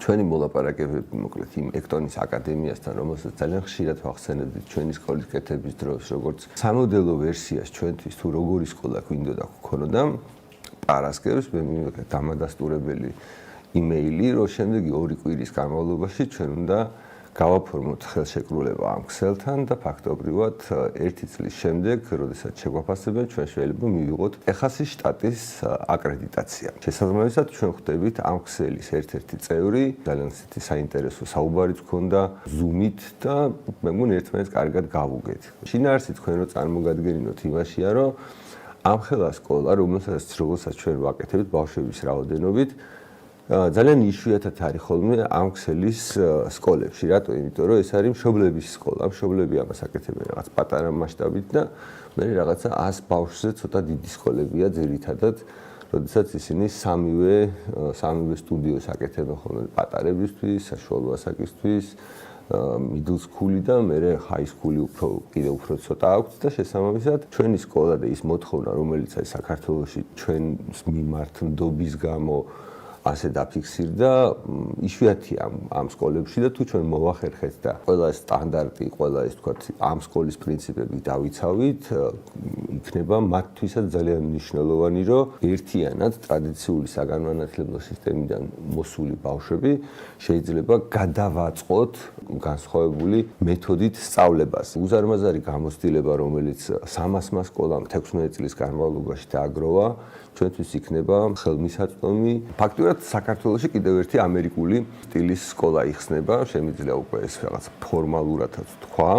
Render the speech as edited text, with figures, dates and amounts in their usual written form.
ჩვენი მოლაპარაკებები მოკლედ იმ ექტონის აკადემიასთან, რომელსაც ძალიან ხშირად ვახსენებდით ჩვენი სკოლის კეთების დროს, როგორც სამოდელო ვერსიას ჩვენთვის თუ როგორი სკოლა გვინდოდა გქონოდა, პარასკევს მე მივიღე დამადასტურებელი იმეილი, რომ შემდეგი 2 კვირის განმავლობაში ჩვენ უნდა გავაფორმოთ ხელშეკრულება ამ ქსელთან და ფაქტობრივად 1 წლის შემდეგ, როდესაც შეგვაფასებენ, ჩვენ შეიძლება მივიღოთ ტეხასის შტატის აკრედიტაცია. შესაბამისად, ჩვენ ხვდებით ამ ქსელის ერთ-ერთი წევრი, ძალიან ისეთი საინტერესო საუბარიც ჰქონდა Zoom-ით და მე მგონი ერთმანეთს კარგად გავუგეთ. შინაარსი თქვენ რო წარმოგადგენინოთ იმაშია, რომ ამ ხელა სკოლა, რომელსაც ჩვენ ვაკეთებთ ბავშვების რაოდენობით, ძალიან იშვიათად არის ხოლმე ამ ქსელის სკოლებში. რატო? იმიტომ რომ ეს არის მშობლების სკოლა. მშობლები ამას აკეთებენ რაღაც პატარა მასშტაბით და მე რაღაცა 100 ბავშვზე ცოტა დიდი სკოლებია ძირითადად, როდესაც ისინი სამივე სტუდიოს აკეთებენ ხოლმე პატარებისთვის, საშუალო ასაკისთვის, middle school და მე high school კიდევ უფრო ცოტა აქვს და შესაბამისად ჩვენი სკოლა და ის მოთხოვნა, რომელიც არის საქართველოში ჩვენს მიმართ ნდობის გამო ასე დაფიქსირდა, იშვიათია ამ სკოლებში და თუ ჩვენ მოვახერხეთ და ყველა სტანდარტი, ყველა ის თქვა ამ სკოლის პრინციპები დავიცავით, იქნება მათთვისაც ძალიან მნიშვნელოვანი, რომ ერთიანად ტრადიციული საგანმანათლებლო სისტემიდან მოსული ბავშვები შეიძლება გადავაწყოთ განსხვავებული მეთოდით სწავლებას. უზარმაზარი გამოცდილება, რომელიც 300-მა სკოლამ 16 წლის განმავლობაში დააგროვა, ჩვენთვის იქნება ხელმისაწვდომი. ფაქტობრივად საქართველოში კიდევ ერთი ამერიკული სტილის სკოლა იხსნება, შემიძლია უკვე ეს რაღაც ფორმალურადაც თქვა.